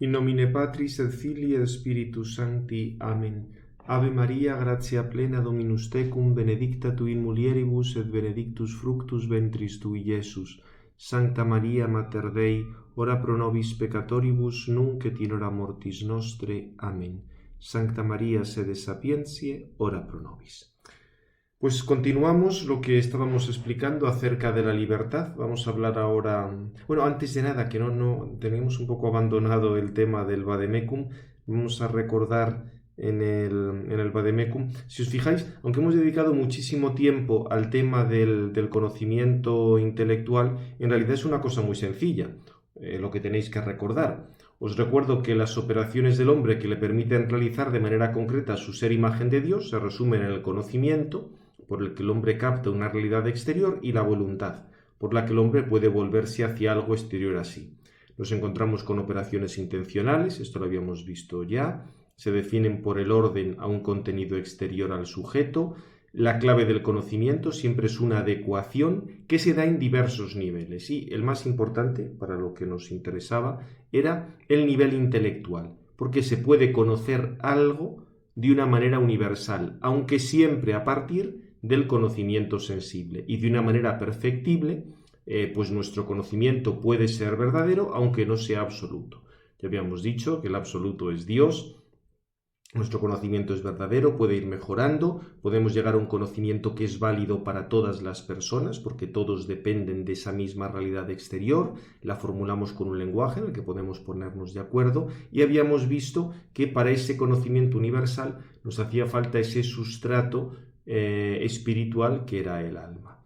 In nomine Patris et Filii et Spiritus Sancti. Amen. Ave Maria, gratia plena Dominus tecum, benedicta tu in mulieribus et benedictus fructus ventris tui, Iesus. Sancta Maria, Mater Dei, ora pro nobis peccatoribus, nunc et in hora mortis nostre. Amen. Sancta Maria, sede sapientiae, ora pro nobis. Pues continuamos lo que estábamos explicando acerca de la libertad. Vamos a hablar ahora... Bueno, antes de nada, que no tenemos un poco abandonado el tema del vademecum, vamos a recordar en el vademecum. Si os fijáis, aunque hemos dedicado muchísimo tiempo al tema del conocimiento intelectual, en realidad es una cosa muy sencilla, lo que tenéis que recordar. Os recuerdo que las operaciones del hombre que le permiten realizar de manera concreta su ser imagen de Dios se resumen en el conocimiento, por el que el hombre capta una realidad exterior, y la voluntad, por la que el hombre puede volverse hacia algo exterior a sí. Nos encontramos con operaciones intencionales, esto lo habíamos visto ya, se definen por el orden a un contenido exterior al sujeto. La clave del conocimiento siempre es una adecuación que se da en diversos niveles, y el más importante, para lo que nos interesaba, era el nivel intelectual, porque se puede conocer algo de una manera universal, aunque siempre a partir del conocimiento sensible, y de una manera perfectible, pues nuestro conocimiento puede ser verdadero aunque no sea absoluto. Ya habíamos dicho que el absoluto es Dios. Nuestro conocimiento es verdadero, puede ir mejorando, podemos llegar a un conocimiento que es válido para todas las personas, porque todos dependen de esa misma realidad exterior, la formulamos con un lenguaje en el que podemos ponernos de acuerdo, y habíamos visto que para ese conocimiento universal nos hacía falta ese sustrato espiritual que era el alma.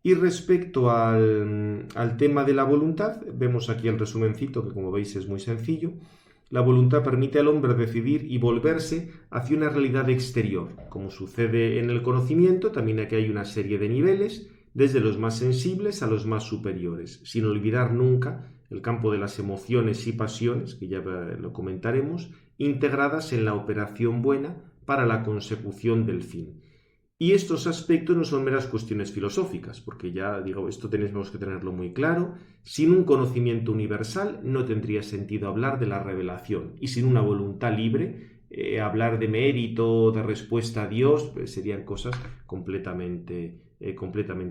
Y respecto al tema de la voluntad, vemos aquí el resumencito, que como veis es muy sencillo. La voluntad permite al hombre decidir y volverse hacia una realidad exterior. Como sucede en el conocimiento, también aquí hay una serie de niveles, desde los más sensibles a los más superiores, sin olvidar nunca el campo de las emociones y pasiones, que ya lo comentaremos, integradas en la operación buena para la consecución del fin. Y estos aspectos no son meras cuestiones filosóficas, porque ya digo, esto tenemos que tenerlo muy claro. Sin un conocimiento universal no tendría sentido hablar de la revelación, y sin una voluntad libre, hablar de mérito, de respuesta a Dios, pues serían cosas completamente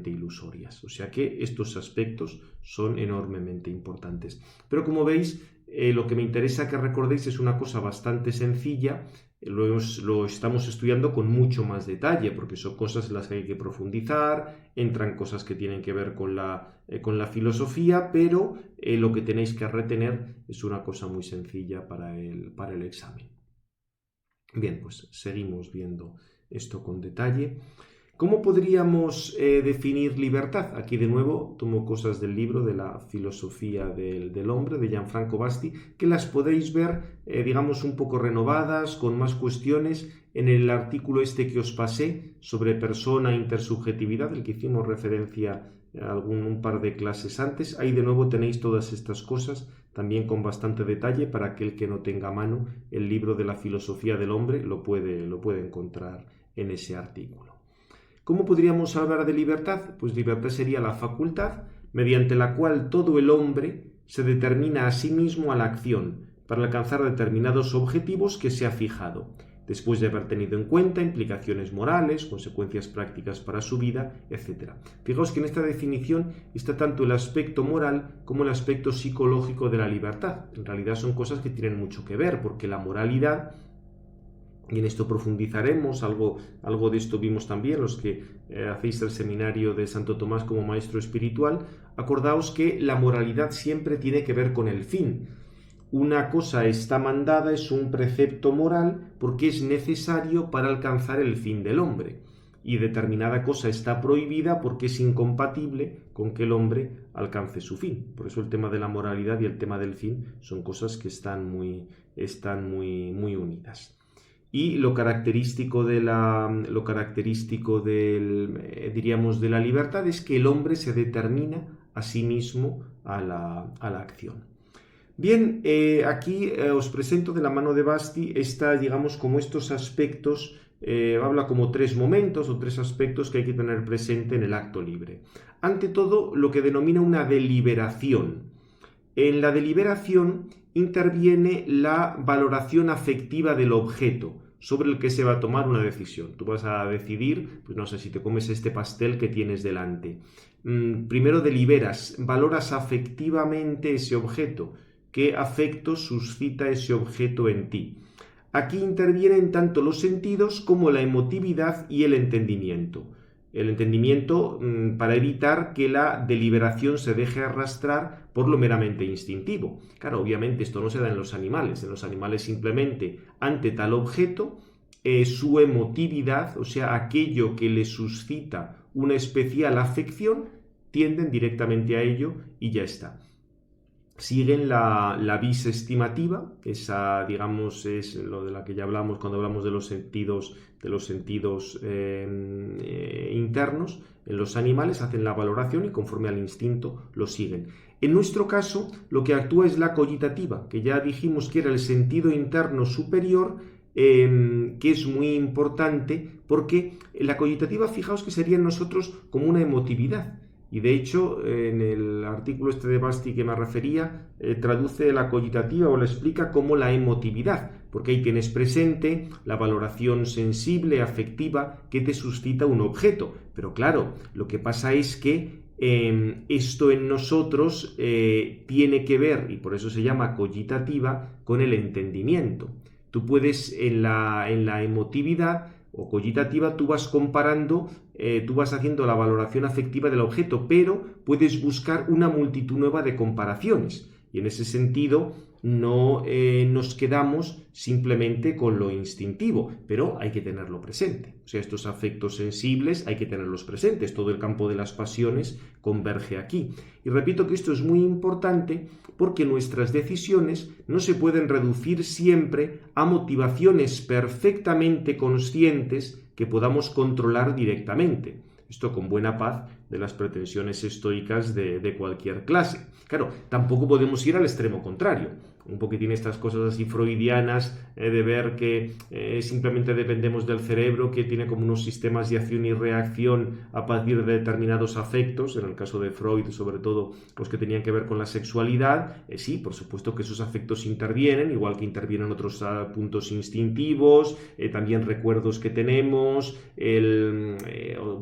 ilusorias. O sea que estos aspectos son enormemente importantes. Pero como veis, lo que me interesa que recordéis es una cosa bastante sencilla. Lo estamos estudiando con mucho más detalle, porque son cosas en las que hay que profundizar, entran cosas que tienen que ver con la filosofía, pero lo que tenéis que retener es una cosa muy sencilla para el examen. Bien, pues seguimos viendo esto con detalle. ¿Cómo podríamos definir libertad? Aquí de nuevo tomo cosas del libro de la filosofía del hombre de Gianfranco Basti, que las podéis ver, digamos, un poco renovadas, con más cuestiones, en el artículo este que os pasé sobre persona e intersubjetividad, el que hicimos referencia a un par de clases antes. Ahí de nuevo tenéis todas estas cosas, también con bastante detalle, para aquel que no tenga a mano el libro de la filosofía del hombre, lo puede encontrar en ese artículo. ¿Cómo podríamos hablar de libertad? Pues libertad sería la facultad mediante la cual todo el hombre se determina a sí mismo a la acción para alcanzar determinados objetivos que se ha fijado, después de haber tenido en cuenta implicaciones morales, consecuencias prácticas para su vida, etc. Fijaos que en esta definición está tanto el aspecto moral como el aspecto psicológico de la libertad. En realidad son cosas que tienen mucho que ver, porque la moralidad, y en esto profundizaremos, algo de esto vimos también los que hacéis el seminario de Santo Tomás como maestro espiritual. Acordaos que la moralidad siempre tiene que ver con el fin. Una cosa está mandada, es un precepto moral, porque es necesario para alcanzar el fin del hombre. Y determinada cosa está prohibida porque es incompatible con que el hombre alcance su fin. Por eso el tema de la moralidad y el tema del fin son cosas que están muy unidas. Y lo característico de la libertad es que el hombre se determina a sí mismo a la acción. Bien, aquí os presento de la mano de Basti digamos, como estos aspectos, habla como tres momentos o tres aspectos que hay que tener presente en el acto libre. Ante todo, lo que denomina una deliberación. En la deliberación interviene la valoración afectiva del objeto sobre el que se va a tomar una decisión. Tú vas a decidir, pues no sé, si te comes este pastel que tienes delante. Primero deliberas, valoras afectivamente ese objeto. ¿Qué afecto suscita ese objeto en ti? Aquí intervienen tanto los sentidos como la emotividad y el entendimiento. El entendimiento para evitar que la deliberación se deje arrastrar por lo meramente instintivo. Claro, obviamente esto no se da en los animales. En los animales simplemente ante tal objeto su emotividad, o sea, aquello que le suscita una especial afección, tienden directamente a ello y ya está. Siguen la vis estimativa, esa, digamos, es lo de la que ya hablamos cuando hablamos de los sentidos internos. En los animales hacen la valoración y conforme al instinto lo siguen. En nuestro caso, lo que actúa es la cogitativa, que ya dijimos que era el sentido interno superior, que es muy importante porque la cogitativa, fijaos que sería en nosotros como una emotividad. Y de hecho, en el artículo este de Basti que me refería, traduce la cogitativa o la explica como la emotividad, porque ahí tienes presente la valoración sensible, afectiva, que te suscita un objeto. Pero claro, lo que pasa es que esto en nosotros tiene que ver, y por eso se llama cogitativa, con el entendimiento. Tú puedes en la emotividad o cogitativa, tú vas comparando, tú vas haciendo la valoración afectiva del objeto, pero puedes buscar una multitud nueva de comparaciones. Y en ese sentido no nos quedamos simplemente con lo instintivo, pero hay que tenerlo presente. O sea, estos afectos sensibles hay que tenerlos presentes. Todo el campo de las pasiones converge aquí. Y repito que esto es muy importante porque nuestras decisiones no se pueden reducir siempre a motivaciones perfectamente conscientes que podamos controlar directamente. Esto con buena paz de las pretensiones estoicas de cualquier clase. Claro, tampoco podemos ir al extremo contrario. Un poquitín estas cosas así freudianas de ver que simplemente dependemos del cerebro, que tiene como unos sistemas de acción y reacción a partir de determinados afectos, en el caso de Freud sobre todo los que tenían que ver con la sexualidad. Sí, por supuesto que esos afectos intervienen, igual que intervienen otros puntos instintivos, también recuerdos que tenemos,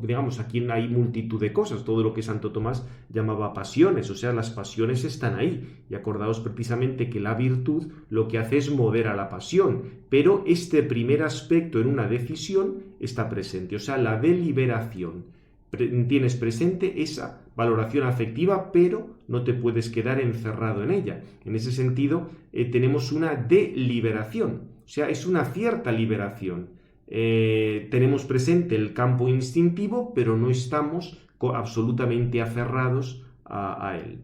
digamos, aquí hay multitud de cosas, todo lo que Santo Tomás llamaba pasiones, o sea, las pasiones están ahí, y acordaos precisamente que la virtud lo que hace es modera la pasión, pero este primer aspecto en una decisión está presente, o sea, la deliberación. Tienes presente esa valoración afectiva, pero no te puedes quedar encerrado en ella. En ese sentido, tenemos una deliberación, o sea, es una cierta liberación. Tenemos presente el campo instintivo, pero no estamos absolutamente aferrados a él.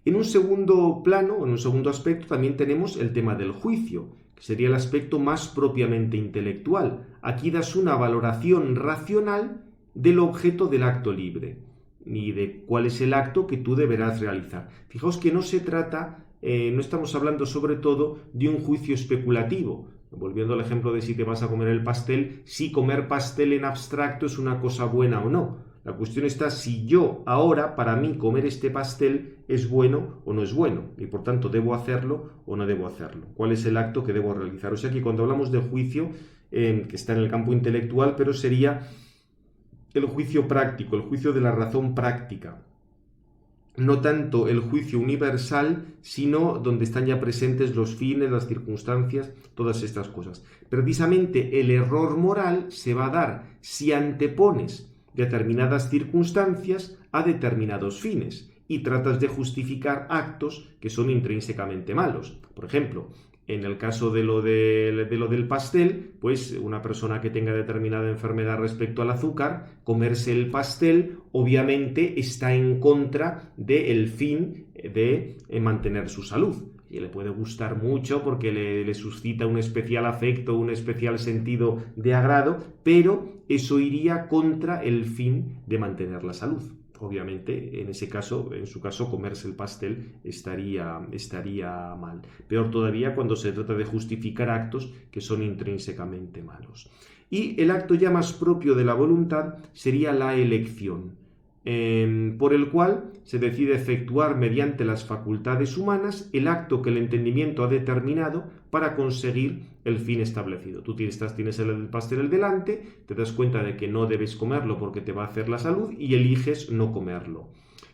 En un segundo plano, en un segundo aspecto, también tenemos el tema del juicio, que sería el aspecto más propiamente intelectual. Aquí das una valoración racional del objeto del acto libre y de cuál es el acto que tú deberás realizar. Fijaos que no se trata, no estamos hablando sobre todo de un juicio especulativo. Volviendo al ejemplo de si te vas a comer el pastel, si comer pastel en abstracto es una cosa buena o no. La cuestión está si yo ahora, para mí, comer este pastel es bueno o no es bueno, y por tanto, ¿debo hacerlo o no debo hacerlo? ¿Cuál es el acto que debo realizar? O sea que cuando hablamos de juicio, que está en el campo intelectual, pero sería el juicio práctico, el juicio de la razón práctica. No tanto el juicio universal, sino donde están ya presentes los fines, las circunstancias, todas estas cosas. Precisamente el error moral se va a dar si antepones determinadas circunstancias a determinados fines y tratas de justificar actos que son intrínsecamente malos. Por ejemplo, en el caso de lo del pastel, pues una persona que tenga determinada enfermedad respecto al azúcar, comerse el pastel obviamente está en contra del fin de mantener su salud. Y le puede gustar mucho porque le suscita un especial afecto, un especial sentido de agrado, pero eso iría contra el fin de mantener la salud. Obviamente, en ese caso, en su caso, comerse el pastel estaría mal. Peor todavía cuando se trata de justificar actos que son intrínsecamente malos. Y el acto ya más propio de la voluntad sería la elección. por el cual se decide efectuar mediante las facultades humanas el acto que el entendimiento ha determinado para conseguir el fin establecido. Tú tienes el pastel delante, te das cuenta de que no debes comerlo porque te va a hacer la salud y eliges no comerlo.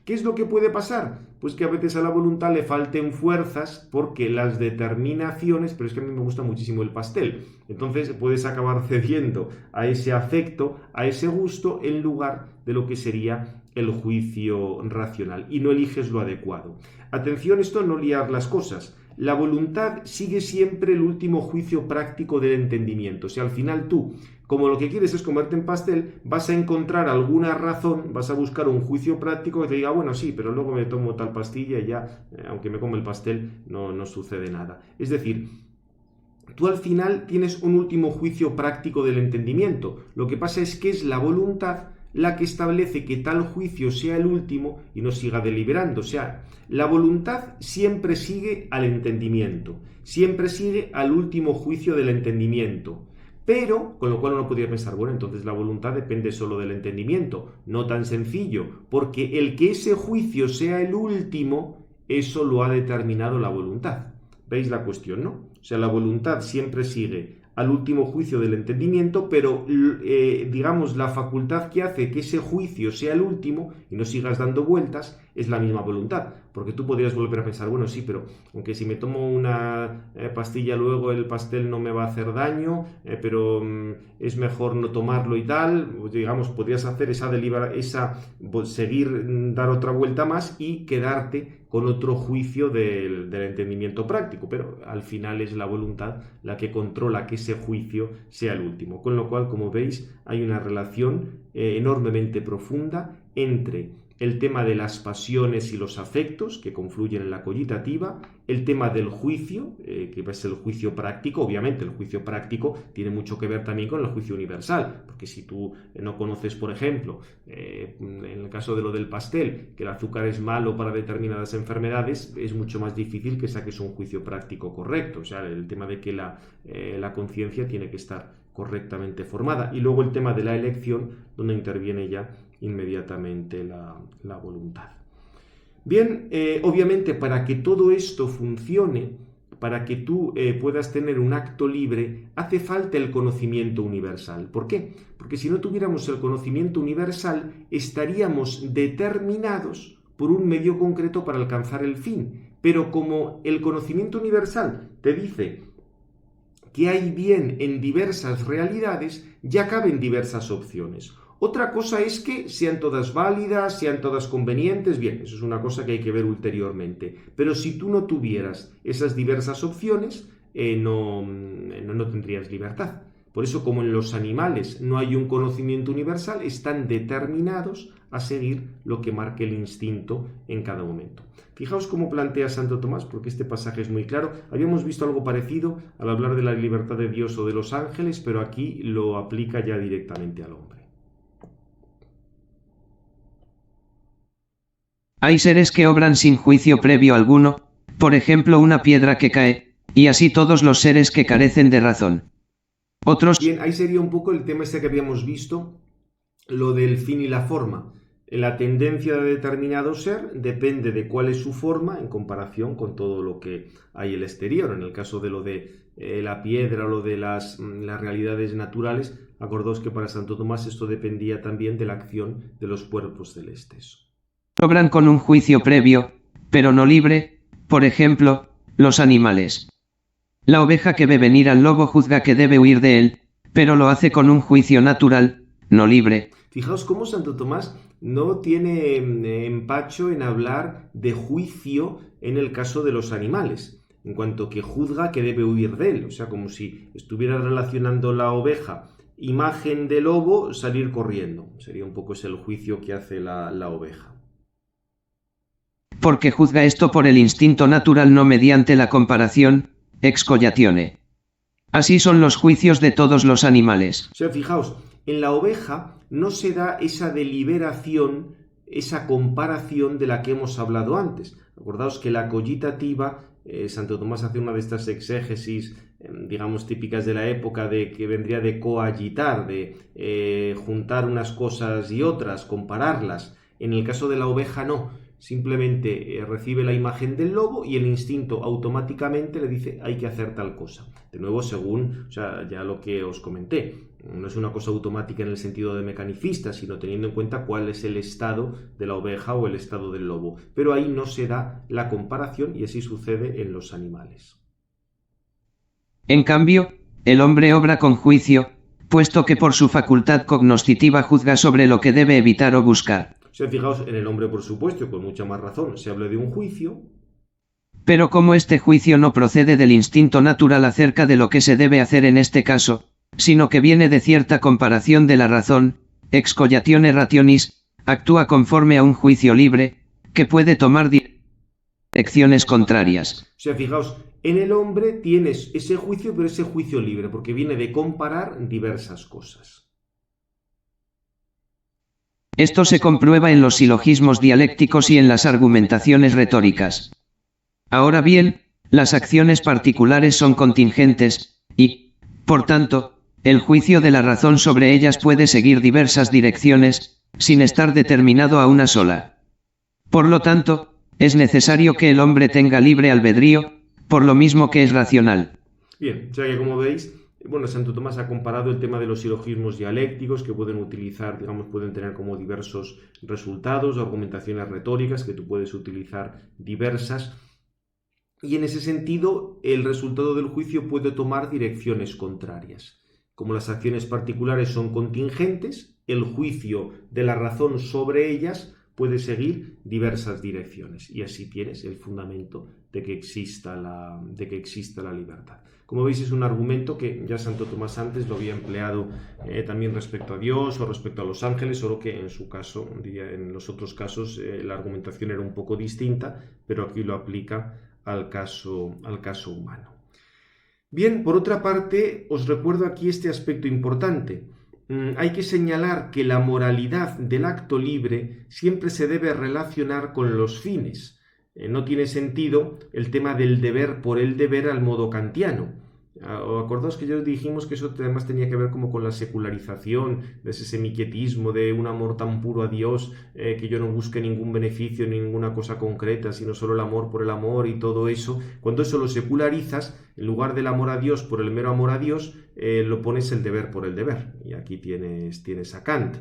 ¿Qué es lo que puede pasar? Pues que a veces a la voluntad le falten fuerzas porque las determinaciones, pero es que a mí me gusta muchísimo el pastel, entonces puedes acabar cediendo a ese afecto, a ese gusto, en lugar de lo que sería el juicio racional y no eliges lo adecuado. Atención, esto no liar las cosas. La voluntad sigue siempre el último juicio práctico del entendimiento. O sea, al final tú, como lo que quieres es comerte en pastel, vas a encontrar alguna razón, vas a buscar un juicio práctico que te diga, bueno, sí, pero luego me tomo tal pastilla y ya, aunque me como el pastel, no sucede nada. Es decir, tú al final tienes un último juicio práctico del entendimiento. Lo que pasa es que es la voluntad la que establece que tal juicio sea el último y no siga deliberando. O sea, la voluntad siempre sigue al entendimiento, siempre sigue al último juicio del entendimiento. Pero, con lo cual uno podría pensar, bueno, entonces la voluntad depende solo del entendimiento. No tan sencillo, porque el que ese juicio sea el último, eso lo ha determinado la voluntad. ¿Veis la cuestión, no? O sea, la voluntad siempre sigue al último juicio del entendimiento, pero digamos la facultad que hace que ese juicio sea el último y no sigas dando vueltas es la misma voluntad, porque tú podrías volver a pensar, bueno, sí, pero aunque si me tomo una pastilla luego el pastel no me va a hacer daño, pero es mejor no tomarlo y tal, digamos, podrías hacer seguir, dar otra vuelta más y quedarte con otro juicio del entendimiento práctico, pero al final es la voluntad la que controla que ese juicio sea el último. Con lo cual, como veis, hay una relación enormemente profunda entre el tema de las pasiones y los afectos que confluyen en la cogitativa, el tema del juicio, que es el juicio práctico. Obviamente el juicio práctico tiene mucho que ver también con el juicio universal, porque si tú no conoces, por ejemplo, en el caso de lo del pastel, que el azúcar es malo para determinadas enfermedades, es mucho más difícil que saques un juicio práctico correcto. O sea, el tema de que la conciencia tiene que estar correctamente formada. Y luego el tema de la elección, donde interviene ya inmediatamente la voluntad. Bien, obviamente para que todo esto funcione, para que tú puedas tener un acto libre, hace falta el conocimiento universal. ¿Por qué? Porque si no tuviéramos el conocimiento universal, estaríamos determinados por un medio concreto para alcanzar el fin. Pero como el conocimiento universal te dice que hay bien en diversas realidades, ya caben diversas opciones. Otra cosa es que sean todas válidas, sean todas convenientes, bien, eso es una cosa que hay que ver ulteriormente. Pero si tú no tuvieras esas diversas opciones, no tendrías libertad. Por eso, como en los animales no hay un conocimiento universal, están determinados a seguir lo que marque el instinto en cada momento. Fijaos cómo plantea Santo Tomás, porque este pasaje es muy claro. Habíamos visto algo parecido al hablar de la libertad de Dios o de los ángeles, pero aquí lo aplica ya directamente al hombre. Hay seres que obran sin juicio previo alguno, por ejemplo una piedra que cae, y así todos los seres que carecen de razón. Otros... Bien, ahí sería un poco el tema que habíamos visto, lo del fin y la forma. La tendencia de determinado ser depende de cuál es su forma en comparación con todo lo que hay en el exterior. En el caso de lo de la piedra o lo de las realidades naturales, acordaos que para Santo Tomás esto dependía también de la acción de los cuerpos celestes. Obran con un juicio previo, pero no libre, por ejemplo, los animales. La oveja que ve venir al lobo juzga que debe huir de él, pero lo hace con un juicio natural, no libre. Fijaos cómo Santo Tomás no tiene empacho en hablar de juicio en el caso de los animales, en cuanto que juzga que debe huir de él. O sea, como si estuviera relacionando la oveja, imagen de lobo, salir corriendo. Sería un poco ese el juicio que hace la oveja. Porque juzga esto por el instinto natural, no mediante la comparación, excogatione. Así son los juicios de todos los animales. O sea, fijaos, en la oveja no se da esa deliberación, esa comparación de la que hemos hablado antes. Acordaos que la cogitativa, Santo Tomás hace una de estas exégesis, digamos, típicas de la época, de que vendría de coagitar, de juntar unas cosas y otras, compararlas. En el caso de la oveja no, simplemente recibe la imagen del lobo y el instinto automáticamente le dice hay que hacer tal cosa. De nuevo, según, o sea, ya lo que os comenté, no es una cosa automática en el sentido de mecanicista, sino teniendo en cuenta cuál es el estado de la oveja o el estado del lobo. Pero ahí no se da la comparación y así sucede en los animales. En cambio, el hombre obra con juicio, puesto que por su facultad cognoscitiva juzga sobre lo que debe evitar o buscar. O sea, fijaos, en el hombre, por supuesto, con mucha más razón, se habla de un juicio. Pero como este juicio no procede del instinto natural acerca de lo que se debe hacer en este caso, sino que viene de cierta comparación de la razón, excogatione rationis, actúa conforme a un juicio libre, que puede tomar direcciones contrarias. O sea, fijaos, en el hombre tienes ese juicio, pero ese juicio libre, porque viene de comparar diversas cosas. Esto se comprueba en los silogismos dialécticos y en las argumentaciones retóricas. Ahora bien, las acciones particulares son contingentes, y, por tanto, el juicio de la razón sobre ellas puede seguir diversas direcciones, sin estar determinado a una sola. Por lo tanto, es necesario que el hombre tenga libre albedrío, por lo mismo que es racional. Bien, o sea que como veis, bueno, Santo Tomás ha comparado el tema de los silogismos dialécticos que pueden utilizar, digamos, pueden tener como diversos resultados, argumentaciones retóricas que tú puedes utilizar diversas. Y en ese sentido, el resultado del juicio puede tomar direcciones contrarias. Como las acciones particulares son contingentes, el juicio de la razón sobre ellas puede seguir diversas direcciones. Y así tienes el fundamento de que exista la libertad. Como veis, es un argumento que ya Santo Tomás antes lo había empleado también respecto a Dios o respecto a los ángeles, solo que en su caso, en los otros casos, la argumentación era un poco distinta, pero aquí lo aplica al caso humano. Bien, por otra parte, os recuerdo aquí este aspecto importante. Hay que señalar que la moralidad del acto libre siempre se debe relacionar con los fines. No tiene sentido el tema del deber por el deber al modo kantiano. Acordaos que ya os dijimos que eso además tenía que ver como con la secularización, de ese semiquietismo, de un amor tan puro a Dios, que yo no busque ningún beneficio, ninguna cosa concreta, sino solo el amor por el amor y todo eso. Cuando eso lo secularizas, en lugar del amor a Dios por el mero amor a Dios, lo pones el deber por el deber. Y aquí tienes a Kant.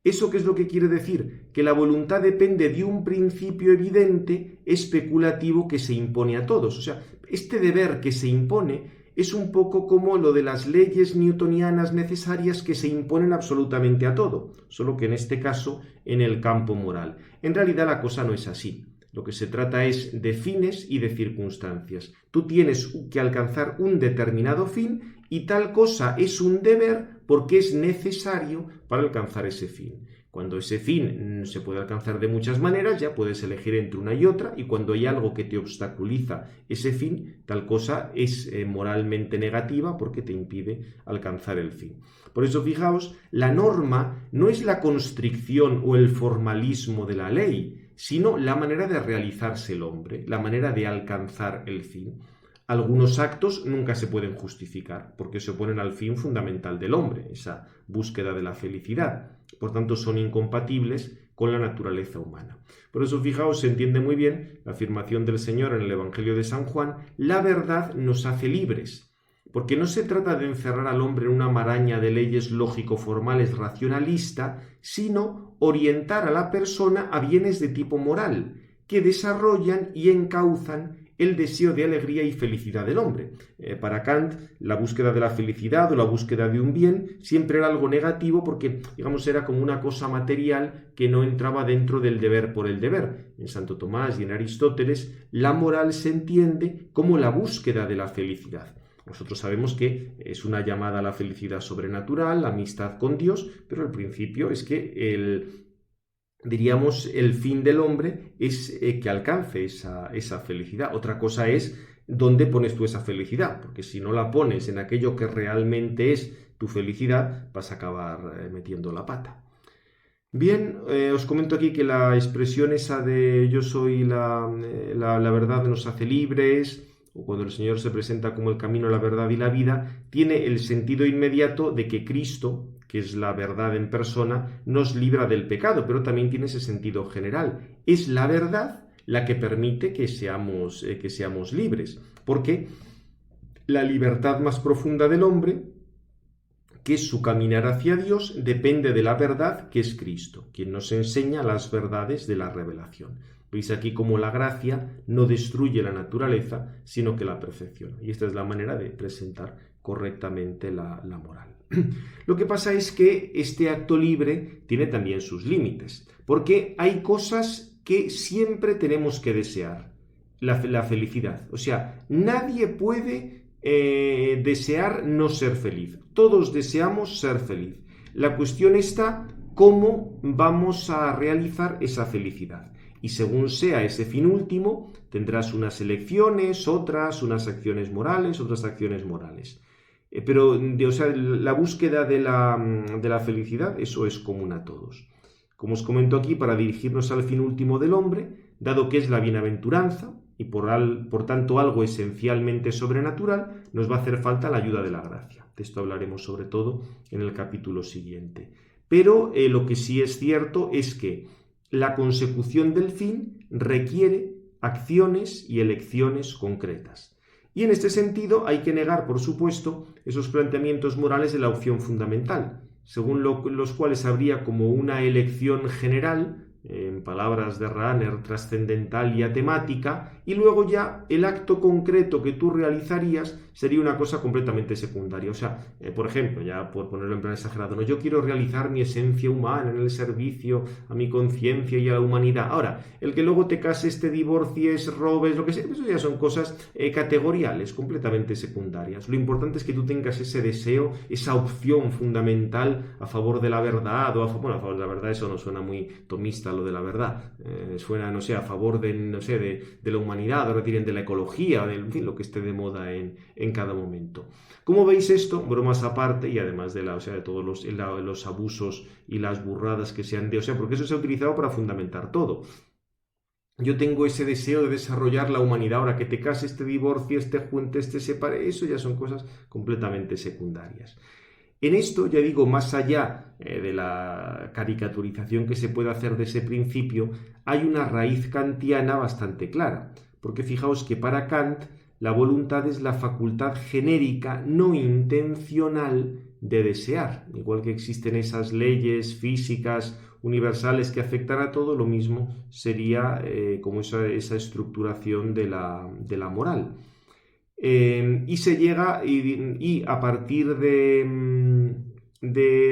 ¿Eso qué es lo que quiere decir? Que la voluntad depende de un principio evidente, especulativo, que se impone a todos. O sea, este deber que se impone es un poco como lo de las leyes newtonianas necesarias que se imponen absolutamente a todo, solo que en este caso en el campo moral. En realidad la cosa no es así. Lo que se trata es de fines y de circunstancias. Tú tienes que alcanzar un determinado fin y tal cosa es un deber porque es necesario para alcanzar ese fin. Cuando ese fin se puede alcanzar de muchas maneras, ya puedes elegir entre una y otra, y cuando hay algo que te obstaculiza ese fin, tal cosa es moralmente negativa porque te impide alcanzar el fin. Por eso, fijaos, la norma no es la constricción o el formalismo de la ley, sino la manera de realizarse el hombre, la manera de alcanzar el fin. Algunos actos nunca se pueden justificar porque se oponen al fin fundamental del hombre, esa búsqueda de la felicidad. Por tanto, son incompatibles con la naturaleza humana. Por eso, fijaos, se entiende muy bien la afirmación del Señor en el Evangelio de San Juan: la verdad nos hace libres. Porque no se trata de encerrar al hombre en una maraña de leyes lógico-formales racionalista, sino orientar a la persona a bienes de tipo moral, que desarrollan y encauzan el deseo de alegría y felicidad del hombre. Para Kant, la búsqueda de la felicidad o la búsqueda de un bien siempre era algo negativo porque, digamos, era como una cosa material que no entraba dentro del deber por el deber. En Santo Tomás y en Aristóteles, la moral se entiende como la búsqueda de la felicidad. Nosotros sabemos que es una llamada a la felicidad sobrenatural, la amistad con Dios, pero el principio es que el fin del hombre es que alcance esa felicidad. Otra cosa es dónde pones tú esa felicidad, porque si no la pones en aquello que realmente es tu felicidad, vas a acabar metiendo la pata. Bien, os comento aquí que la expresión esa de yo soy la verdad nos hace libres, o cuando el Señor se presenta como el camino, la verdad y la vida, tiene el sentido inmediato de que Cristo, que es la verdad en persona, nos libra del pecado, pero también tiene ese sentido general. Es la verdad la que permite que seamos libres, porque la libertad más profunda del hombre, que es su caminar hacia Dios, depende de la verdad que es Cristo, quien nos enseña las verdades de la revelación. Veis aquí cómo la gracia no destruye la naturaleza, sino que la perfecciona. Y esta es la manera de presentar correctamente la moral. Lo que pasa es que este acto libre tiene también sus límites, porque hay cosas que siempre tenemos que desear. La felicidad. O sea, nadie puede desear no ser feliz. Todos deseamos ser feliz. La cuestión está cómo vamos a realizar esa felicidad. Y según sea ese fin último, tendrás unas elecciones, unas acciones morales, otras acciones morales. Pero, o sea, la búsqueda de la felicidad, eso es común a todos. Como os comento aquí, para dirigirnos al fin último del hombre, dado que es la bienaventuranza, y por tanto algo esencialmente sobrenatural, nos va a hacer falta la ayuda de la gracia. De esto hablaremos sobre todo en el capítulo siguiente. Pero lo que sí es cierto es que la consecución del fin requiere acciones y elecciones concretas. Y en este sentido hay que negar, por supuesto, esos planteamientos morales de la opción fundamental, según los cuales habría como una elección general, en palabras de Rahner, trascendental y atemática, y luego ya el acto concreto que tú realizarías sería una cosa completamente secundaria. O sea, por ejemplo, ya por ponerlo en plan exagerado, ¿no? Yo quiero realizar mi esencia humana en el servicio a mi conciencia y a la humanidad. Ahora, el que luego te cases, te divorcies, robes, lo que sea, eso ya son cosas categoriales, completamente secundarias. Lo importante es que tú tengas ese deseo, esa opción fundamental a favor de la verdad, o a favor de la verdad, eso no suena muy tomista, lo de la verdad, suena, no sé, a favor de, no sé, de la humanidad, ahora tienen de la ecología, en fin, lo que esté de moda en cada momento. ¿Cómo veis esto? Bromas aparte, y además de todos los abusos y las burradas que se han porque eso se ha utilizado para fundamentar todo. Yo tengo ese deseo de desarrollar la humanidad, ahora que te cases, te divorcies, te juntes, te separes, eso ya son cosas completamente secundarias. En esto, ya digo, más allá de la caricaturización que se puede hacer de ese principio, hay una raíz kantiana bastante clara, porque fijaos que para Kant la voluntad es la facultad genérica no intencional de desear. Igual que existen esas leyes físicas universales que afectan a todo, lo mismo sería como esa estructuración de la moral. Y se llega y a partir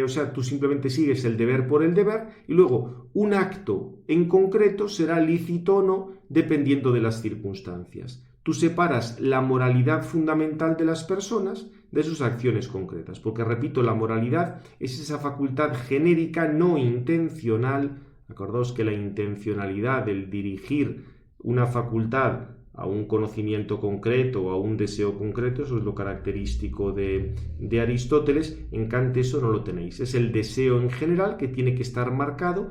o sea, tú simplemente sigues el deber por el deber y luego un acto en concreto será lícito o no dependiendo de las circunstancias. Tú separas la moralidad fundamental de las personas de sus acciones concretas, porque repito, la moralidad es esa facultad genérica no intencional. Acordaos que la intencionalidad, el dirigir una facultad a un conocimiento concreto o a un deseo concreto, eso es lo característico de Aristóteles. En Kant eso no lo tenéis, es el deseo en general que tiene que estar marcado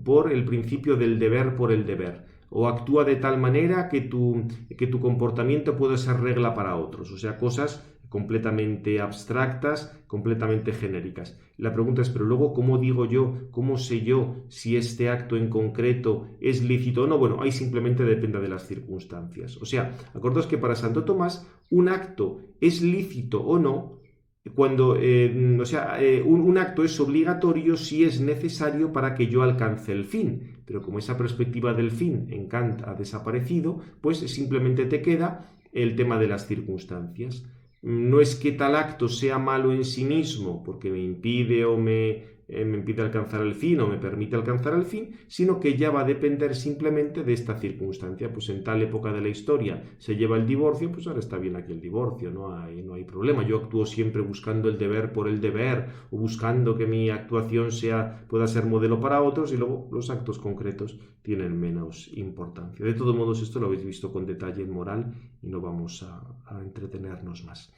por el principio del deber por el deber, o actúa de tal manera que tu comportamiento puede ser regla para otros, o sea, cosas completamente abstractas, completamente genéricas. La pregunta es, pero luego, ¿cómo digo yo, cómo sé yo si este acto en concreto es lícito o no? Bueno, ahí simplemente depende de las circunstancias. O sea, acordaos que para Santo Tomás un acto es lícito o no cuando, un acto es obligatorio si es necesario para que yo alcance el fin. Pero como esa perspectiva del fin en Kant ha desaparecido, pues simplemente te queda el tema de las circunstancias. No es que tal acto sea malo en sí mismo porque me impide o me impide alcanzar el fin o me permite alcanzar el fin, sino que ya va a depender simplemente de esta circunstancia. Pues en tal época de la historia se lleva el divorcio, pues ahora está bien aquí el divorcio, no hay problema. Yo actúo siempre buscando el deber por el deber o buscando que mi actuación pueda ser modelo para otros, y luego los actos concretos tienen menos importancia. De todos modos, esto lo habéis visto con detalle en moral y no vamos a entretenernos más.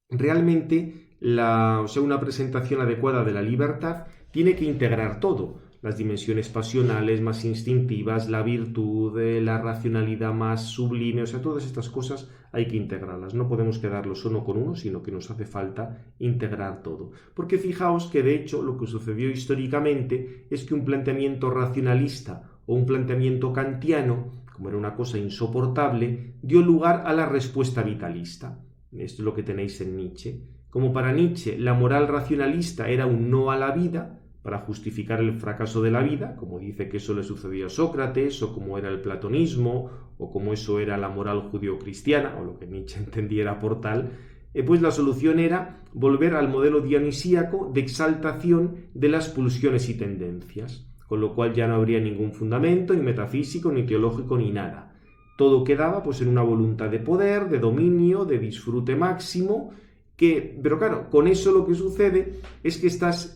Realmente, una presentación adecuada de la libertad tiene que integrar todo. las dimensiones pasionales más instintivas, la virtud, la racionalidad más sublime, o sea, todas estas cosas hay que integrarlas. No podemos quedarlos uno con uno, sino que nos hace falta integrar todo. Porque fijaos que de hecho lo que sucedió históricamente es que un planteamiento racionalista o un planteamiento kantiano, como era una cosa insoportable, dio lugar a la respuesta vitalista. Esto es lo que tenéis en Nietzsche. Como para Nietzsche la moral racionalista era un no a la vida, para justificar el fracaso de la vida, como dice que eso le sucedió a Sócrates, o como era el platonismo, o como eso era la moral judeocristiana, o lo que Nietzsche entendiera por tal, pues la solución era volver al modelo dionisíaco de exaltación de las pulsiones y tendencias, con lo cual ya no habría ningún fundamento, ni metafísico, ni teológico, ni nada. Todo quedaba pues en una voluntad de poder, de dominio, de disfrute máximo, pero claro, con eso lo que sucede es que estás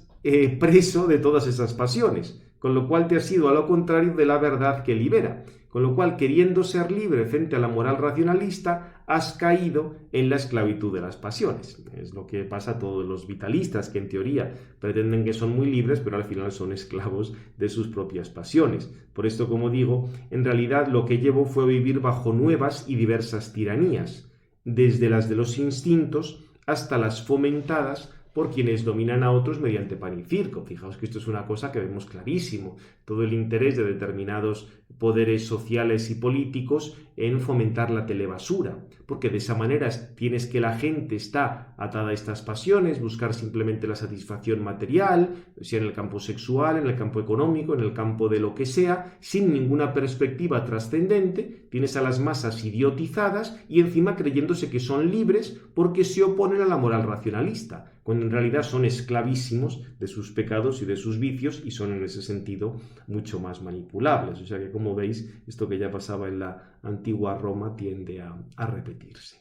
preso de todas esas pasiones, con lo cual te has ido a lo contrario de la verdad que libera, con lo cual, queriendo ser libre frente a la moral racionalista, has caído en la esclavitud de las pasiones. Es lo que pasa a todos los vitalistas, que en teoría pretenden que son muy libres, pero al final son esclavos de sus propias pasiones. Por esto, como digo, en realidad lo que llevó fue vivir bajo nuevas y diversas tiranías, desde las de los instintos hasta las fomentadas por quienes dominan a otros mediante pan y circo. Fijaos que esto es una cosa que vemos clarísimo. Todo el interés de determinados poderes sociales y políticos en fomentar la telebasura, porque de esa manera tienes que la gente está atada a estas pasiones, buscar simplemente la satisfacción material, sea en el campo sexual, en el campo económico, en el campo de lo que sea, sin ninguna perspectiva trascendente. Tienes a las masas idiotizadas y encima creyéndose que son libres porque se oponen a la moral racionalista, cuando en realidad son esclavísimos de sus pecados y de sus vicios y son en ese sentido mucho más manipulables. O sea que, como veis, esto que ya pasaba en la antigua Roma tiende a repetirse.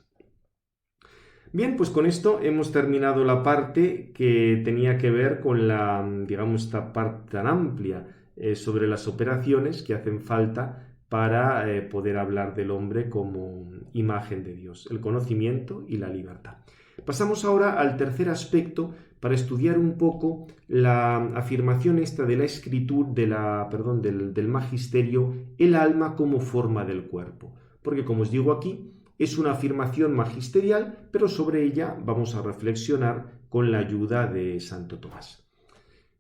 Bien, pues con esto hemos terminado la parte que tenía que ver con la, digamos, esta parte tan amplia sobre las operaciones que hacen falta para poder hablar del hombre como imagen de Dios, el conocimiento y la libertad. Pasamos ahora al tercer aspecto para estudiar un poco la afirmación esta de la escritura, del magisterio, el alma como forma del cuerpo. Porque, como os digo aquí, es una afirmación magisterial, pero sobre ella vamos a reflexionar con la ayuda de Santo Tomás.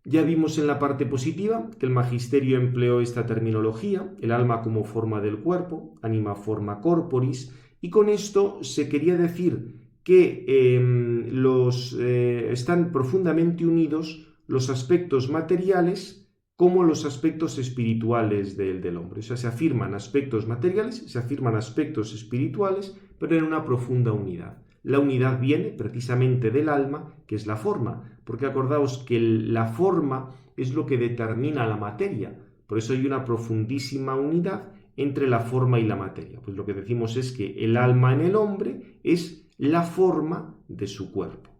Ya vimos en la parte positiva que el magisterio empleó esta terminología, el alma como forma del cuerpo, anima forma corporis, y con esto se quería decir que están profundamente unidos los aspectos materiales como los aspectos espirituales del hombre. O sea, se afirman aspectos materiales, se afirman aspectos espirituales, pero en una profunda unidad. La unidad viene precisamente del alma, que es la forma, porque acordaos que la forma es lo que determina la materia. Por eso hay una profundísima unidad entre la forma y la materia. Pues lo que decimos es que el alma en el hombre es la forma de su cuerpo.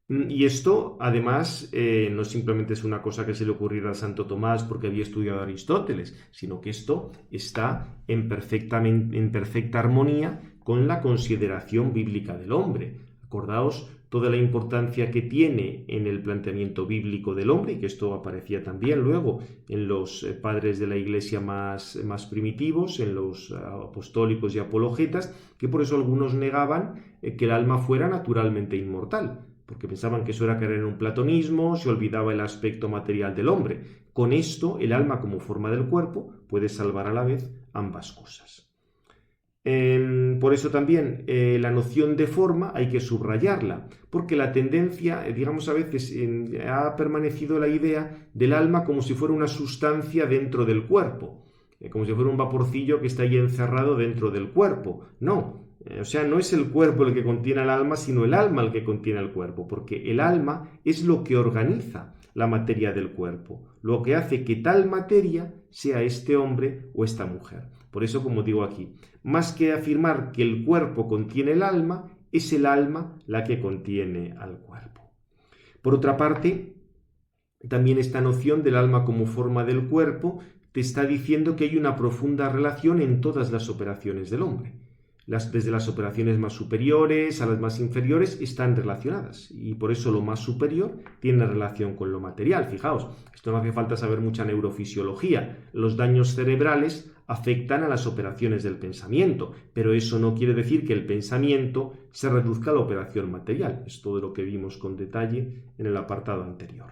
Y esto, además, no simplemente es una cosa que se le ocurriera a Santo Tomás porque había estudiado a Aristóteles, sino que esto está en perfecta armonía con la consideración bíblica del hombre. Acordaos toda la importancia que tiene en el planteamiento bíblico del hombre, y que esto aparecía también luego en los padres de la Iglesia más primitivos, en los apostólicos y apologetas, que por eso algunos negaban que el alma fuera naturalmente inmortal, porque pensaban que eso era caer en un platonismo, se olvidaba el aspecto material del hombre. Con esto, el alma como forma del cuerpo puede salvar a la vez ambas cosas. Por eso también la noción de forma hay que subrayarla, porque la tendencia, digamos, a veces ha permanecido la idea del alma como si fuera una sustancia dentro del cuerpo, como si fuera un vaporcillo que está ahí encerrado dentro del cuerpo. No, o sea, no es el cuerpo el que contiene el alma, sino el alma el que contiene el cuerpo, porque el alma es lo que organiza la materia del cuerpo, lo que hace que tal materia sea este hombre o esta mujer. Por eso, como digo aquí, más que afirmar que el cuerpo contiene el alma, es el alma la que contiene al cuerpo. Por otra parte, también esta noción del alma como forma del cuerpo te está diciendo que hay una profunda relación en todas las operaciones del hombre. desde las operaciones más superiores a las más inferiores están relacionadas y por eso lo más superior tiene relación con lo material. Fijaos, esto no hace falta saber mucha neurofisiología. Los daños cerebrales afectan a las operaciones del pensamiento, pero eso no quiere decir que el pensamiento se reduzca a la operación material. Es todo lo que vimos con detalle en el apartado anterior.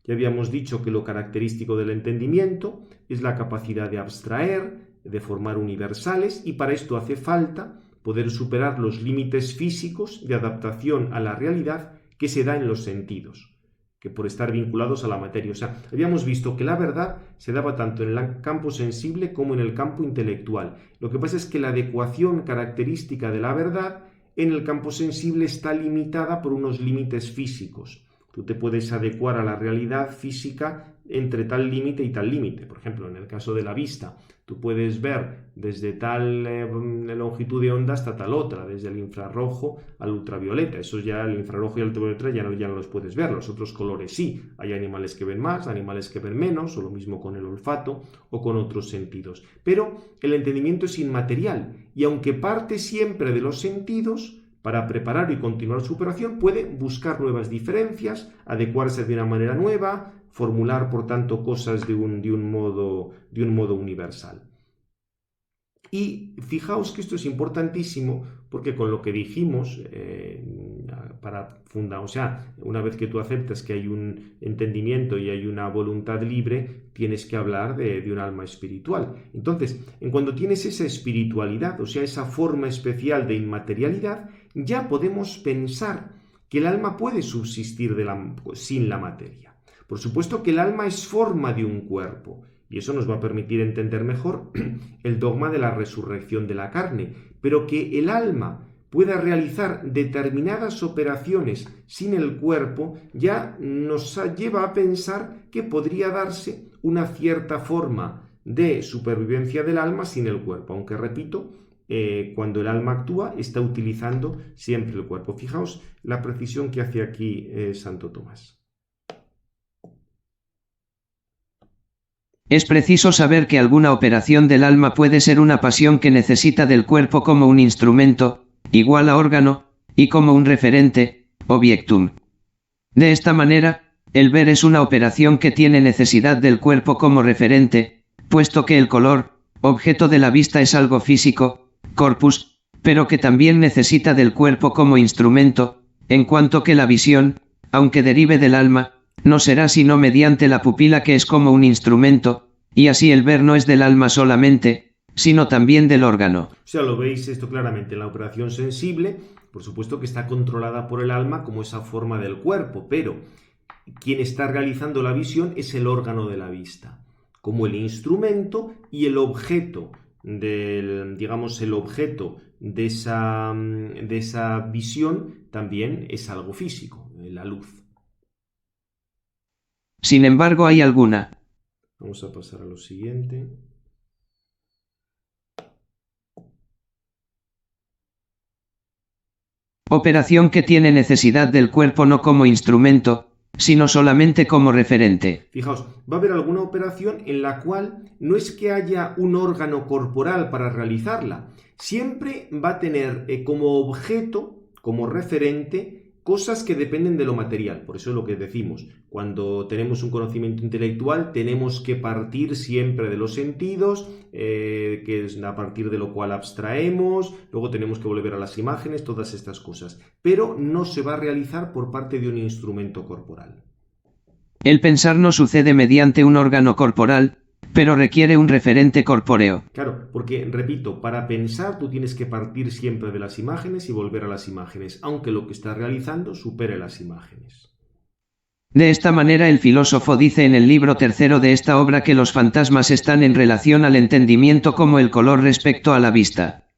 Ya habíamos dicho que lo característico del entendimiento es la capacidad de abstraer, de formar universales, y para esto hace falta poder superar los límites físicos de adaptación a la realidad que se da en los sentidos, que por estar vinculados a la materia. O sea, habíamos visto que la verdad se daba tanto en el campo sensible como en el campo intelectual. Lo que pasa es que la adecuación característica de la verdad en el campo sensible está limitada por unos límites físicos. Tú te puedes adecuar a la realidad física entre tal límite y tal límite. Por ejemplo, en el caso de la vista, tú puedes ver desde tal longitud de onda hasta tal otra, desde el infrarrojo al ultravioleta. Eso ya, el infrarrojo y el ultravioleta ya no los puedes ver. Los otros colores sí. Hay animales que ven más, animales que ven menos, o lo mismo con el olfato o con otros sentidos. Pero el entendimiento es inmaterial y aunque parte siempre de los sentidos, para preparar y continuar su operación puede buscar nuevas diferencias, adecuarse de una manera nueva, formular, por tanto, cosas de un modo universal. Y fijaos que esto es importantísimo porque con lo que dijimos, una vez que tú aceptas que hay un entendimiento y hay una voluntad libre, tienes que hablar de un alma espiritual. Entonces, en cuando tienes esa espiritualidad, o sea, esa forma especial de inmaterialidad, ya podemos pensar que el alma puede subsistir sin la materia. Por supuesto que el alma es forma de un cuerpo, y eso nos va a permitir entender mejor el dogma de la resurrección de la carne, pero que el alma pueda realizar determinadas operaciones sin el cuerpo ya nos lleva a pensar que podría darse una cierta forma de supervivencia del alma sin el cuerpo, aunque repito, cuando el alma actúa está utilizando siempre el cuerpo. Fijaos la precisión que hace aquí Santo Tomás. Es preciso saber que alguna operación del alma puede ser una pasión que necesita del cuerpo como un instrumento, igual a órgano, y como un referente, objectum. De esta manera, el ver es una operación que tiene necesidad del cuerpo como referente, puesto que el color, objeto de la vista, es algo físico, corpus, pero que también necesita del cuerpo como instrumento, en cuanto que la visión, aunque derive del alma, no será sino mediante la pupila que es como un instrumento, y así el ver no es del alma solamente, sino también del órgano. O sea, lo veis esto claramente en la operación sensible, por supuesto que está controlada por el alma como esa forma del cuerpo, pero quien está realizando la visión es el órgano de la vista, como el instrumento y el objeto el objeto de esa visión también es algo físico, la luz. Sin embargo, hay alguna. Vamos a pasar a lo siguiente. Operación que tiene necesidad del cuerpo no como instrumento, sino solamente como referente. Fijaos, va a haber alguna operación en la cual no es que haya un órgano corporal para realizarla, siempre va a tener como objeto, como referente, cosas que dependen de lo material. Por eso es lo que decimos, cuando tenemos un conocimiento intelectual tenemos que partir siempre de los sentidos, que es a partir de lo cual abstraemos, luego tenemos que volver a las imágenes, todas estas cosas. Pero no se va a realizar por parte de un instrumento corporal. El pensar no sucede mediante un órgano corporal, pero requiere un referente corpóreo. Claro, porque, repito, para pensar tú tienes que partir siempre de las imágenes y volver a las imágenes, aunque lo que estás realizando supere las imágenes. De esta manera el filósofo dice en el libro tercero de esta obra que los fantasmas están en relación al entendimiento como el color respecto a la vista.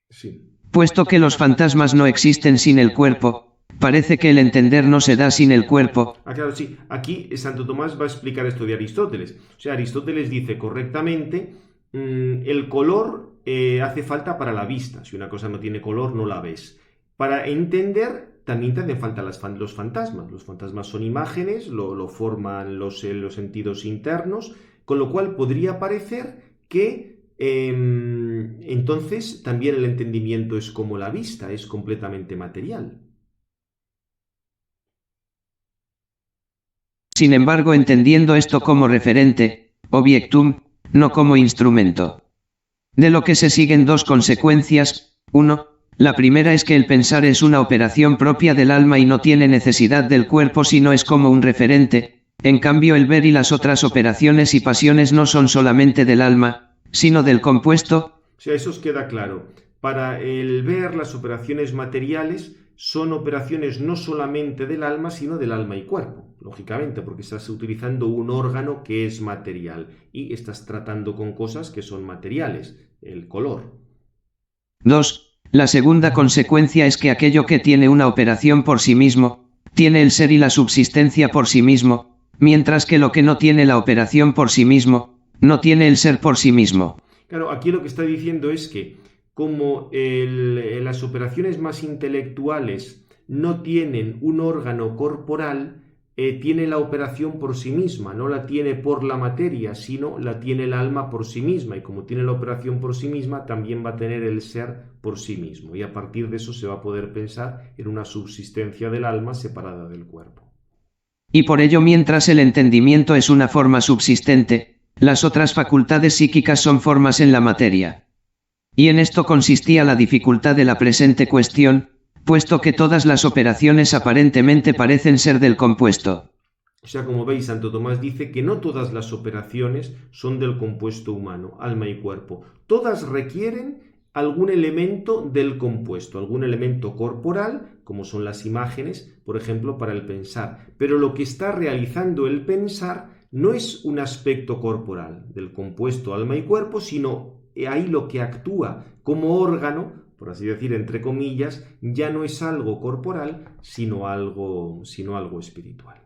Sí. Puesto que los fantasmas no existen sin el cuerpo, parece que el entender no se da sin el cuerpo. Claro, sí. Aquí Santo Tomás va a explicar esto de Aristóteles. O sea, Aristóteles dice correctamente, el color hace falta para la vista. Si una cosa no tiene color, no la ves. Para entender, también te hacen falta los fantasmas. Los fantasmas son imágenes, lo forman los sentidos internos, con lo cual podría parecer que entonces también el entendimiento es como la vista, es completamente material. Sin embargo, entendiendo esto como referente, objectum, no como instrumento. De lo que se siguen dos consecuencias. 1. La primera es que el pensar es una operación propia del alma y no tiene necesidad del cuerpo sino es como un referente. En cambio el ver y las otras operaciones y pasiones no son solamente del alma, sino del compuesto. O sea, eso os queda claro. Para el ver, las operaciones materiales son operaciones no solamente del alma, sino del alma y cuerpo, lógicamente, porque estás utilizando un órgano que es material y estás tratando con cosas que son materiales, el color. 2. La segunda consecuencia es que aquello que tiene una operación por sí mismo, tiene el ser y la subsistencia por sí mismo, mientras que lo que no tiene la operación por sí mismo, no tiene el ser por sí mismo. Claro, aquí lo que está diciendo es que como las operaciones más intelectuales no tienen un órgano corporal, tiene la operación por sí misma, no la tiene por la materia, sino la tiene el alma por sí misma, y como tiene la operación por sí misma, también va a tener el ser por sí mismo, y a partir de eso se va a poder pensar en una subsistencia del alma separada del cuerpo. Y por ello, mientras el entendimiento es una forma subsistente, las otras facultades psíquicas son formas en la materia. Y en esto consistía la dificultad de la presente cuestión, puesto que todas las operaciones aparentemente parecen ser del compuesto. O sea, como veis, Santo Tomás dice que no todas las operaciones son del compuesto humano, alma y cuerpo. Todas requieren algún elemento del compuesto, algún elemento corporal, como son las imágenes, por ejemplo, para el pensar. Pero lo que está realizando el pensar no es un aspecto corporal del compuesto alma y cuerpo, sino ahí lo que actúa como órgano, por así decir, entre comillas, ya no es algo corporal, sino algo espiritual.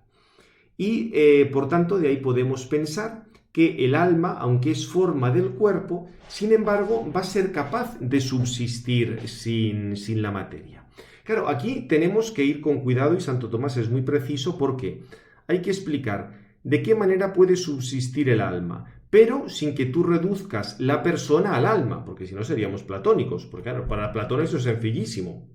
Y, por tanto, de ahí podemos pensar que el alma, aunque es forma del cuerpo, sin embargo, va a ser capaz de subsistir sin la materia. Claro, aquí tenemos que ir con cuidado y Santo Tomás es muy preciso porque hay que explicar de qué manera puede subsistir el alma, pero sin que tú reduzcas la persona al alma, porque si no seríamos platónicos, porque claro, para Platón eso es sencillísimo.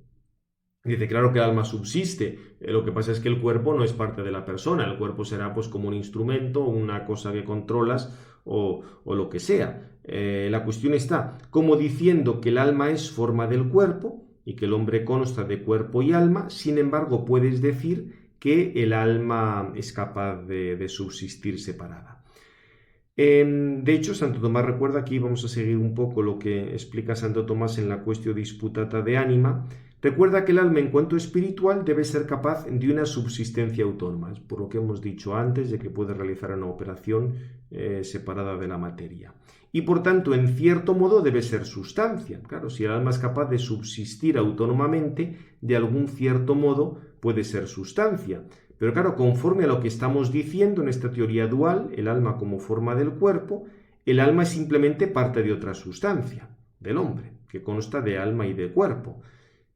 Dice, claro que el alma subsiste, lo que pasa es que el cuerpo no es parte de la persona, el cuerpo será pues como un instrumento, una cosa que controlas o lo que sea. La cuestión está como diciendo que el alma es forma del cuerpo y que el hombre consta de cuerpo y alma, sin embargo puedes decir que el alma es capaz de subsistir separada. De hecho, Santo Tomás recuerda, aquí vamos a seguir un poco lo que explica Santo Tomás en la Quaestio Disputata de Anima, recuerda que el alma en cuanto espiritual debe ser capaz de una subsistencia autónoma, es por lo que hemos dicho antes de que puede realizar una operación separada de la materia. Y por tanto, en cierto modo, debe ser sustancia. Claro, si el alma es capaz de subsistir autónomamente, de algún cierto modo puede ser sustancia. Pero claro, conforme a lo que estamos diciendo en esta teoría dual, el alma como forma del cuerpo, el alma es simplemente parte de otra sustancia, del hombre, que consta de alma y de cuerpo.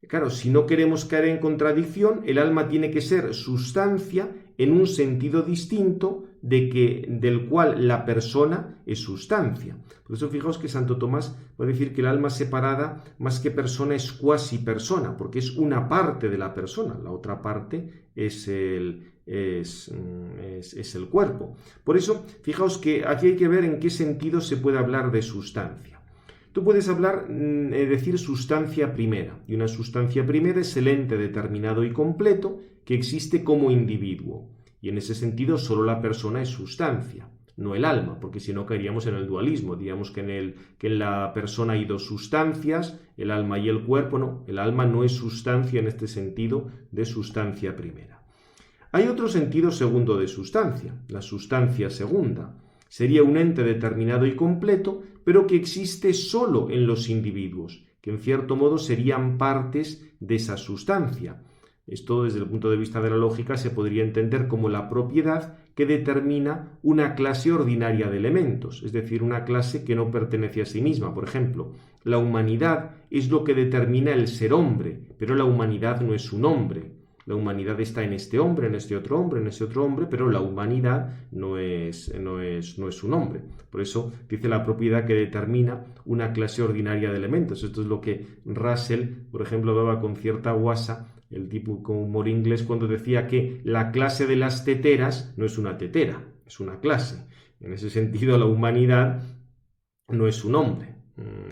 Claro, si no queremos caer en contradicción, el alma tiene que ser sustancia en un sentido distinto del cual la persona es sustancia. Por eso fijaos que Santo Tomás va a decir que el alma separada, más que persona, es cuasi persona, porque es una parte de la persona, la otra parte es el cuerpo. Por eso, fijaos que aquí hay que ver en qué sentido se puede hablar de sustancia. Tú puedes decir sustancia primera, y una sustancia primera es el ente determinado y completo que existe como individuo, y en ese sentido solo la persona es sustancia, no el alma, porque si no caeríamos en el dualismo, diríamos que en la persona hay dos sustancias, el alma y el cuerpo. No, el alma no es sustancia en este sentido de sustancia primera. Hay otro sentido segundo de sustancia, la sustancia segunda. Sería un ente determinado y completo, pero que existe solo en los individuos, que en cierto modo serían partes de esa sustancia. Esto, desde el punto de vista de la lógica, se podría entender como la propiedad que determina una clase ordinaria de elementos, es decir, una clase que no pertenece a sí misma. Por ejemplo, la humanidad es lo que determina el ser hombre, pero la humanidad no es un hombre. La humanidad está en este hombre, en este otro hombre, en ese otro hombre, pero la humanidad no es un hombre. Por eso dice la propiedad que determina una clase ordinaria de elementos. Esto es lo que Russell, por ejemplo, daba con cierta guasa, el típico humor inglés, cuando decía que la clase de las teteras no es una tetera, es una clase. En ese sentido, la humanidad no es un hombre,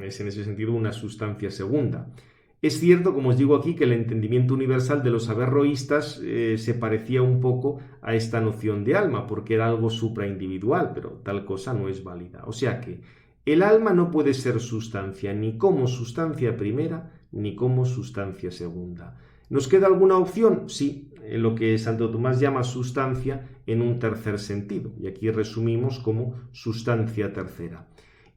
es en ese sentido una sustancia segunda. Es cierto, como os digo aquí, que el entendimiento universal de los averroístas se parecía un poco a esta noción de alma, porque era algo supraindividual, pero tal cosa no es válida. O sea que el alma no puede ser sustancia ni como sustancia primera ni como sustancia segunda. ¿Nos queda alguna opción? Sí, lo que Santo Tomás llama sustancia en un tercer sentido, y aquí resumimos como sustancia tercera.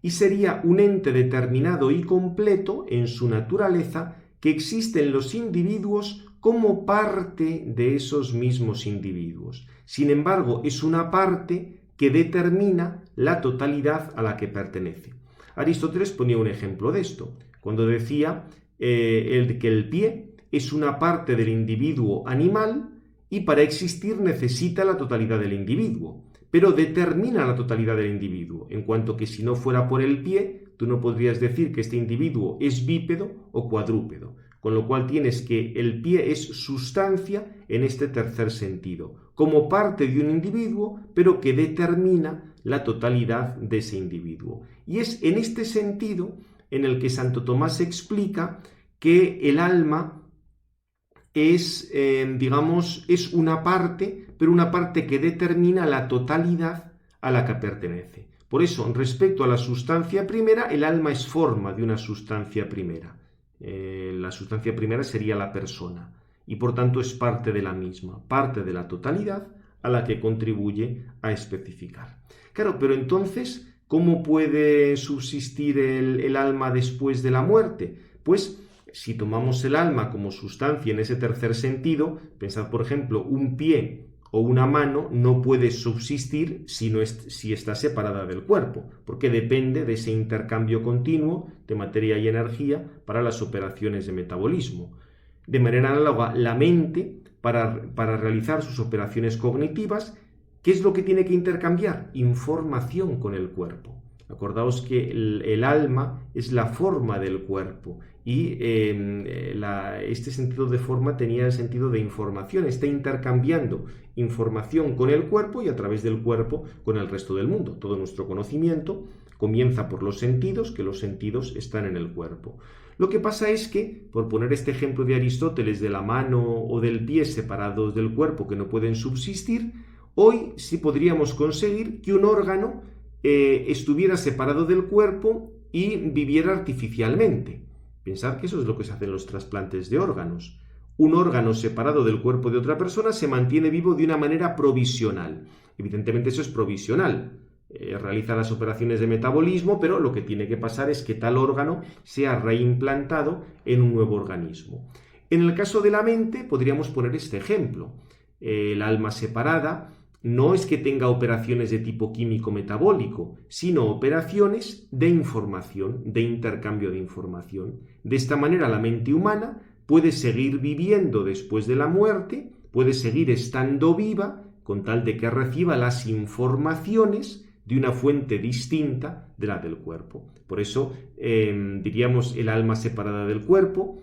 Y sería un ente determinado y completo en su naturaleza que existe en los individuos como parte de esos mismos individuos. Sin embargo, es una parte que determina la totalidad a la que pertenece. Aristóteles ponía un ejemplo de esto, cuando decía que el pie es una parte del individuo animal y para existir necesita la totalidad del individuo, pero determina la totalidad del individuo, en cuanto que si no fuera por el pie, tú no podrías decir que este individuo es bípedo o cuadrúpedo, con lo cual tienes que el pie es sustancia en este tercer sentido, como parte de un individuo, pero que determina la totalidad de ese individuo. Y es en este sentido en el que Santo Tomás explica que el alma es, es una parte, pero una parte que determina la totalidad a la que pertenece. Por eso, respecto a la sustancia primera, el alma es forma de una sustancia primera. La sustancia primera sería la persona y por tanto es parte de la misma, parte de la totalidad a la que contribuye a especificar. Claro, pero entonces, ¿cómo puede subsistir el alma después de la muerte? Pues si tomamos el alma como sustancia en ese tercer sentido, pensad por ejemplo, un pie o una mano no puede subsistir si está separada del cuerpo, porque depende de ese intercambio continuo de materia y energía para las operaciones de metabolismo. De manera análoga, la mente, para realizar sus operaciones cognitivas, ¿qué es lo que tiene que intercambiar? Información con el cuerpo. Acordaos que el alma es la forma del cuerpo y este sentido de forma tenía el sentido de información. Está intercambiando información con el cuerpo y a través del cuerpo con el resto del mundo. Todo nuestro conocimiento comienza por los sentidos, que los sentidos están en el cuerpo. Lo que pasa es que, por poner este ejemplo de Aristóteles de la mano o del pie separados del cuerpo que no pueden subsistir, hoy sí podríamos conseguir que un órgano estuviera separado del cuerpo y viviera artificialmente. Pensad que eso es lo que se hace en los trasplantes de órganos. Un órgano separado del cuerpo de otra persona se mantiene vivo de una manera provisional. Evidentemente eso es provisional. Realiza las operaciones de metabolismo, pero lo que tiene que pasar es que tal órgano sea reimplantado en un nuevo organismo. En el caso de la mente podríamos poner este ejemplo. El alma separada no es que tenga operaciones de tipo químico-metabólico, sino operaciones de información, de intercambio de información. De esta manera la mente humana puede seguir viviendo después de la muerte, puede seguir estando viva, con tal de que reciba las informaciones de una fuente distinta de la del cuerpo. Por eso, diríamos, el alma separada del cuerpo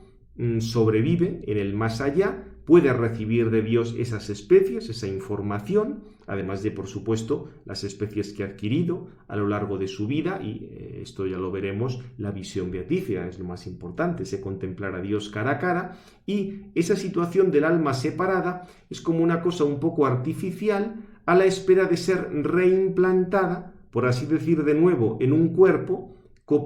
sobrevive en el más allá, puede recibir de Dios esas especies, esa información, además de, por supuesto, las especies que ha adquirido a lo largo de su vida, y esto ya lo veremos, la visión beatífica es lo más importante, ese contemplar a Dios cara a cara, y esa situación del alma separada es como una cosa un poco artificial a la espera de ser reimplantada, por así decir de nuevo, en un cuerpo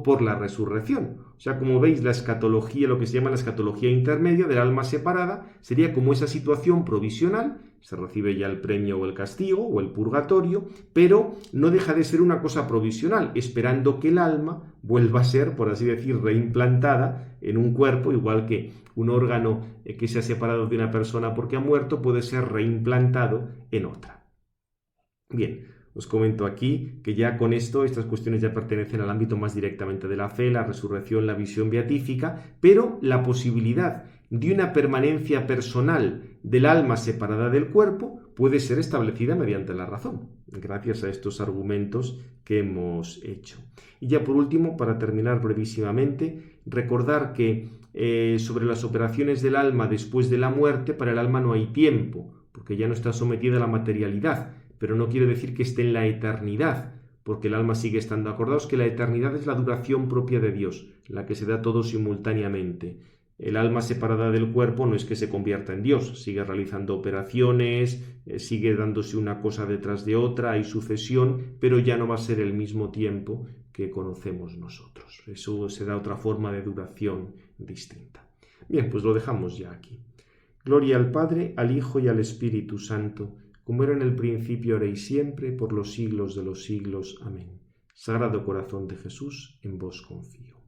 por la resurrección. O sea, como veis, la escatología, lo que se llama la escatología intermedia del alma separada, sería como esa situación provisional, se recibe ya el premio o el castigo o el purgatorio, pero no deja de ser una cosa provisional, esperando que el alma vuelva a ser, por así decir, reimplantada en un cuerpo, igual que un órgano que se ha separado de una persona porque ha muerto puede ser reimplantado en otra. Bien, Os comento aquí que ya con esto, estas cuestiones ya pertenecen al ámbito más directamente de la fe, la resurrección, la visión beatífica, pero la posibilidad de una permanencia personal del alma separada del cuerpo puede ser establecida mediante la razón, gracias a estos argumentos que hemos hecho. Y ya por último, para terminar brevísimamente, recordar que sobre las operaciones del alma después de la muerte, para el alma no hay tiempo, porque ya no está sometida a la materialidad, pero no quiere decir que esté en la eternidad, porque el alma sigue estando. Acordaos que la eternidad es la duración propia de Dios, la que se da todo simultáneamente. El alma separada del cuerpo no es que se convierta en Dios, sigue realizando operaciones, sigue dándose una cosa detrás de otra, hay sucesión, pero ya no va a ser el mismo tiempo que conocemos nosotros. Eso se da otra forma de duración distinta. Bien, pues lo dejamos ya aquí. Gloria al Padre, al Hijo y al Espíritu Santo, como era en el principio, ahora y siempre, por los siglos de los siglos. Amén. Sagrado Corazón de Jesús, en vos confío.